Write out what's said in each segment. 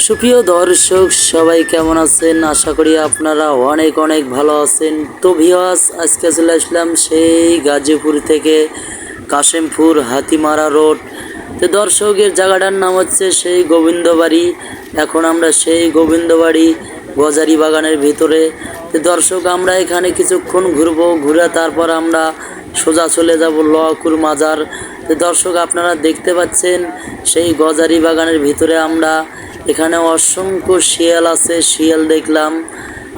সুপ্রিয় দর্শক সবাই কেমন আছেন? আশা করি আপনারা অনেক অনেক ভালো আছেন। তো ভিউয়ার্স, আজকে চলে আসলাম সেই গাজীপুর থেকে কাশিমপুর হাতিমারা রোড। তো দর্শকের জায়গাটার নাম হচ্ছে সেই গোবিন্দবাড়ি। এখন আমরা সেই গোবিন্দবাড়ি গজারি বাগানের ভিতরে। তো দর্শক, আমরা এখানে কিছুক্ষণ ঘুরবো, ঘুরে তারপর আমরা সোজা চলে যাব লোয়াকুর মাজার। তো দর্শক, আপনারা দেখতে পাচ্ছেন সেই গজারি বাগানের ভিতরে আমরা। এখানে অসংখ্য শিয়াল আছে, শিয়াল দেখলাম।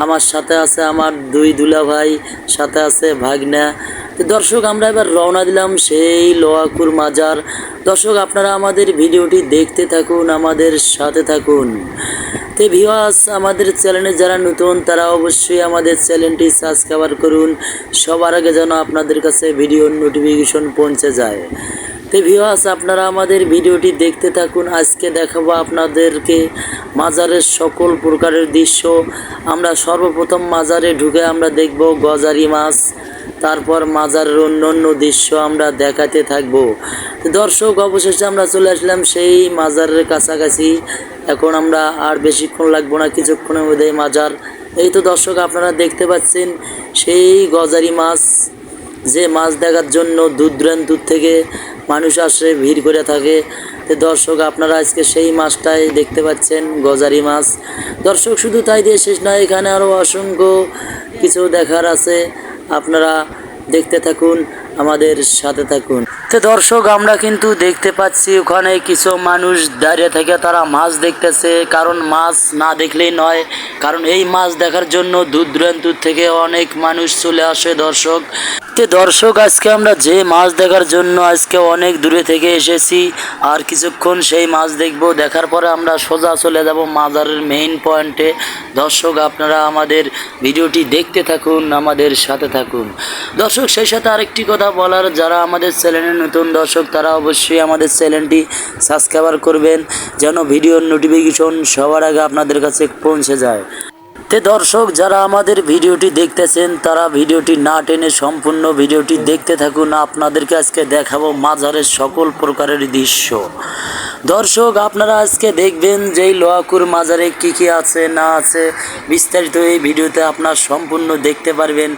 আমার সাথে আছে আমার দুই দুলা ভাই, সাথে আছে ভাগনা। তো দর্শক, আমরা এবার রওনা দিলাম সেই লোয়াকুর মাজার। দর্শক, আপনারা আমাদের ভিডিওটি দেখতে থাকুন, আমাদের সাথে থাকুন। তো ভিউয়ার্স, আমাদের চ্যানেলে যারা নতুন তারা অবশ্যই আমাদের চ্যানেলটি সাবস্ক্রাইব করুন, সবার আগে যেন আপনাদের কাছে ভিডিওর নোটিফিকেশন পৌঁছে যায়। তো ভিউয়ার্স, আপনারা আমাদের ভিডিওটি দেখতে থাকুন। আজকে দেখাবো আপনাদেরকে মাজারের সকল প্রকারের দৃশ্য। আমরা সর্বপ্রথম মাজারে ঢুকে আমরা দেখব গজারি মাছ, তারপর মাজারের অন্যান্য দৃশ্য আমরা দেখাতে থাকবো। তো দর্শক, অবশেষে আমরা চলে আসলাম সেই মাজারের কাছাকাছি। এখন আমরা আর বেশিক্ষণ লাগবো না, কিছুক্ষণের মধ্যে মাজার। এই তো দর্শক, আপনারা দেখতে পাচ্ছেন সেই গজারি মাছ, যে মাছ দেখার জন্য দূর দূরান্ত থেকে মানুষ আসে, ভিড় করে থাকে। তো দর্শক, আপনারা আজকে সেই মাছটাই দেখতে পাচ্ছেন, গজারি মাছ। দর্শক, শুধু তাই দিয়ে শেষ নয়, এখানে আরও অসংখ্য কিছু দেখার আছে। আপনারা দেখতে থাকুন, আমাদের সাথে থাকুন। তো দর্শক, আমরা কিন্তু দেখতে পাচ্ছি ওখানে কিছু মানুষ দাঁড়িয়ে থেকে তারা মাছ দেখতেছে। কারণ মাছ না দেখলেই নয়, কারণ এই মাছ দেখার জন্য দূর দূরান্ত থেকে অনেক মানুষ চলে আসে। দর্শক, তো দর্শক, আজকে আমরা যে মাছ দেখার জন্য আজকে অনেক দূরে থেকে এসেছি, আর কিছুক্ষণ সেই মাছ দেখব। দেখার পরে আমরা সোজা চলে যাব মাজারের মেইন পয়েন্টে। দর্শক, আপনারা আমাদের ভিডিওটি দেখতে থাকুন, আমাদের সাথে থাকুন। দর্শক, সেই সাথে আরেকটি কথা বলার, যারা আমাদের চ্যানেলে নতুন দর্শক তারা অবশ্যই আমাদের চ্যানেলটি সাবস্ক্রাইব করবেন, যেন ভিডিওর নোটিফিকেশন সবার আগে আপনাদের কাছে পৌঁছে যায়। তো দর্শক, যারা আমাদের ভিডিওটি দেখতেছেন তারা ভিডিওটি না টেনে সম্পূর্ণ ভিডিওটি দেখতে থাকুন। আপনাদেরকে আজকে দেখাবো মাজারের সকল প্রকারের দৃশ্য। দর্শক, আপনারা আজকে দেখবেন যে এই লোয়াকুর মাজারে কি কি আছে না আছে, বিস্তারিত এই ভিডিওতে আপনারা সম্পূর্ণ দেখতে পারবেন।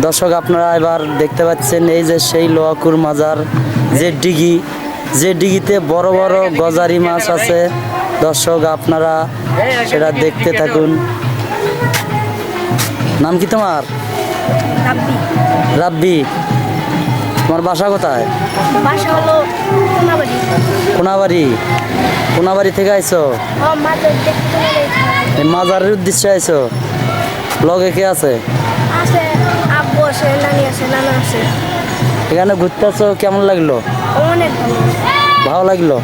দর্শক আপনারা এবার দেখতে পাচ্ছেন এই যে সেই লোহাকুর মাজার, যে ডিগিতে বড় বড় গজারি মাছ আছে। দর্শক আপনারা সেটা দেখতে থাকুন। নাম কি তোমার? রাব্বি। রাব্বি। তোমার বাসা কোথায়? বাসা হলো কোনাবাড়ি। কোনাবাড়ি থেকে আইছো? মাজার দেখতে এই মাজারের উদ্দেশ্যে আইছো? লগে কে আছে? আছে আব্বু আছে, নানি আছে, নানা আছে। এখানে ঘুরতে আসো, কেমন লাগলো? অনেক ভালো লাগলো।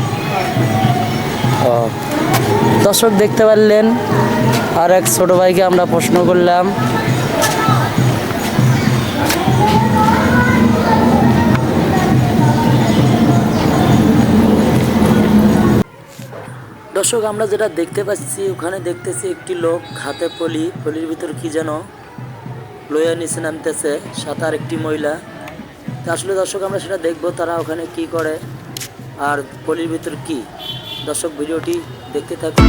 ও দর্শক দেখতে পারলেন, আর এক ছোট ভাইকে আমরা প্রশ্ন করলাম। দর্শক আমরা যেটা দেখতে পাচ্ছি, ওখানে দেখতেছি একটি লোক হাতে পলির ভিতর কি যেন লইয়া নিচে নামতেছে, সাথে আর একটি মহিলা। তা আসলে দর্শক আমরা সেটা দেখবো তারা ওখানে কি করে আর পলির ভিতর কি। দর্শক ভিডিওটি দেখতে থাকুন।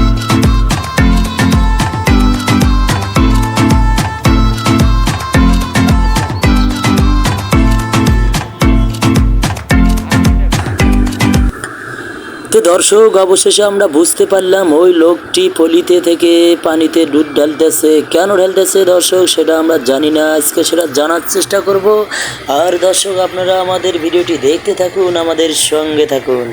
তো দর্শক অবশেষে আমরা বুঝতে পারলাম ওই লোকটি পলিতে থেকে পানিতে দুধ ঢালতেছে। কেন ঢালতেছে দর্শক সেটা আমরা জানি না, আজকে সেটা জানার চেষ্টা করব। আর দর্শক আপনারা আমাদের ভিডিওটি দেখতে থাকুন, আমাদের সঙ্গে থাকুন।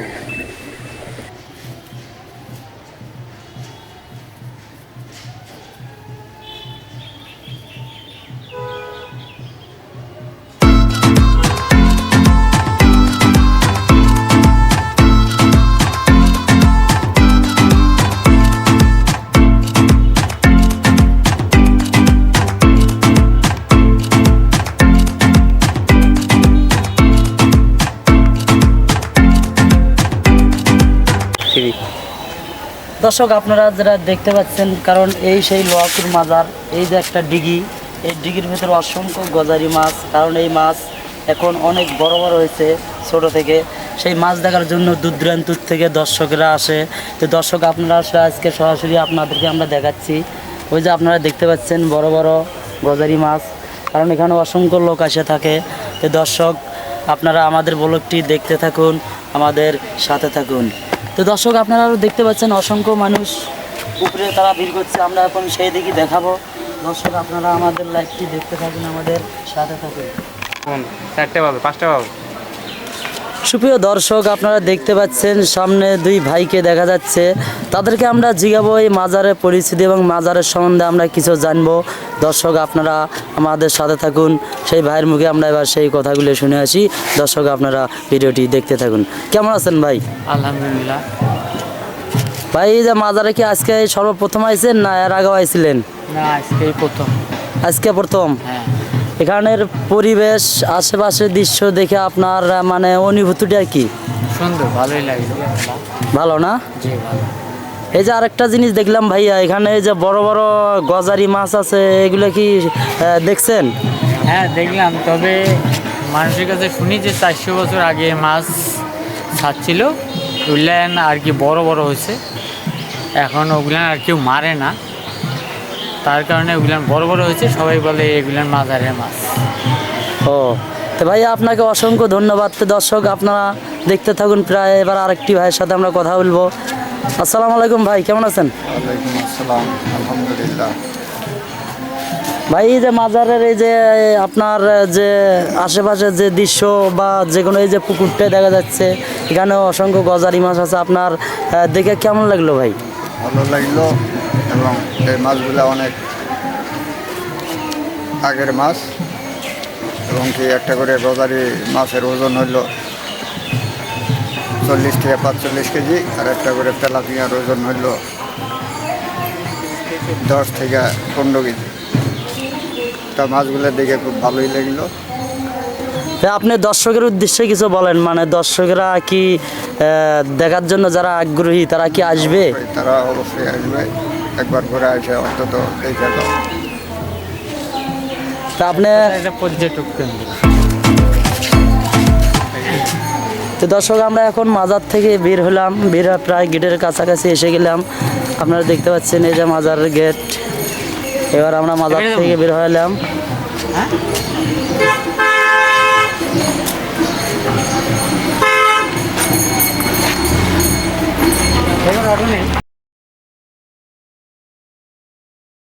দর্শক আপনারা যারা দেখতে পাচ্ছেন, কারণ এই সেই লোহাকুর মাজার, এই যে একটা ডিগি, এই ডিগির ভিতরে অসংখ্য গজারি মাছ। কারণ এই মাছ এখন অনেক বড় বড় হয়েছে ছোট থেকে। সেই মাছ দেখার জন্য দূর দূরান্তর থেকে দর্শকরা আসে। তো দর্শক আপনারা আজকে সরাসরি আপনাদেরকে আমরা দেখাচ্ছি। ওই যে আপনারা দেখতে পাচ্ছেন বড় বড় গজারি মাছ, কারণ এখানে অসংখ্য লোক আসে থাকে। তো দর্শক আপনারা আমাদের ব্লগটি দেখতে থাকুন, আমাদের সাথে থাকুন। তো দর্শক আপনারা আরও দেখতে পাচ্ছেন অসংখ্য মানুষ উপরে তারা ভিড় করছে। আমরা এখন সেই দিকে দেখাবো। দর্শক আপনারা আমাদের লাইভটি দেখতে থাকুন, আমাদের সাথে থাকুন। 4টে পাবে 5টা পাবে। সুপ্রিয় দর্শক আপনারা দেখতে পাচ্ছেন সামনে দুই ভাইকে দেখা যাচ্ছে। তাদেরকে আমরা জিজ্ঞাবো এই মাজারের পরিস্থিতি এবং মাজারের সম্বন্ধে আমরা কিছু জানবো। দর্শক আপনারা আমাদের সাথে থাকুন, সেই ভাইয়ের মুখে আমরা এবার সেই কথাগুলো শুনে আসি। দর্শক আপনারা ভিডিওটি দেখতে থাকুন। কেমন আছেন ভাই? আলহামদুলিল্লাহ। ভাই এই যে মাজারে কি আজকে সর্বপ্রথম আইছেন না এর আগেও আইছিলেন? না, আজকেই প্রথম। আজকে প্রথম। হ্যাঁ। এখানের পরিবেশ, আশেপাশের দৃশ্য দেখে আপনার মানে অনুভূতিটা কি? সুন্দর, ভালোই লাগলো। ভালো না? জি ভালো। এই যে আরেকটা জিনিস দেখলাম ভাইয়া, এখানে এই যে বড় বড় গজারি মাছ আছে, এগুলো কি দেখছেন? হ্যাঁ দেখলাম, তবে মানুষের কাছে শুনি যে 400 বছর আগে মাছ ছাড়ছিল, ওগুলান আর কি বড় বড় হয়েছে। এখন ওগুলান আর কেউ মারে না, তার কারণে ওগুলান বড় বড় হয়েছে। সবাই বলে এগুলান মাজারের মাছ। ও তো ভাইয়া আপনাকে অসংখ্য ধন্যবাদ। তো দর্শক আপনারা দেখতে থাকুন। প্রায় এবার আরেকটি ভাইয়ের সাথে আমরা কথা বলবো। আসসালামু আলাইকুম ভাই, কেমন আছেন? ওয়ালাইকুম আসসালাম, আলহামদুলিল্লাহ। ভাই এই যে মাজারের এই যে আপনার যে আশেপাশে যে দৃশ্য বা যে কোনো এই যে পুকুরটাই দেখা যাচ্ছে, এখানে অসংখ্য গজারি মাছ আছে, আপনার দেখে কেমন লাগলো ভাই? ভালো লাগলো, এবং এই মাছগুলো অনেক আগের মাছ, এবং কি একটা করে গজারি মাছের ওজন হইল 40 থেকে 45 কেজি, আর একটা করে তেলাপিয়ার ওজন হইল 10 থেকে 15 কেজি। তা মাছগুলো দেখে খুব ভালোই লাগলো। আপনি দর্শকের উদ্দেশ্যে কিছু বলেন, মানে দর্শকরা কি দেখার জন্য যারা আগ্রহী তারা কি আসবে? তারা অবশ্যই আসবে, একবার করে আসে অন্তত দেখে দাও। তা আপনি এটা পর্যটক কেন্দ্র। তো দর্শক আমরা এখন মাজার থেকে বের হলাম, বের হয়ে প্রায় গেটের কাছাকাছি এসে গেলাম। আপনারা দেখতে পাচ্ছেন এই যে মাজারের গেট। এবার আমরা মাজার থেকে বের হলাম। এবার অটো নেই।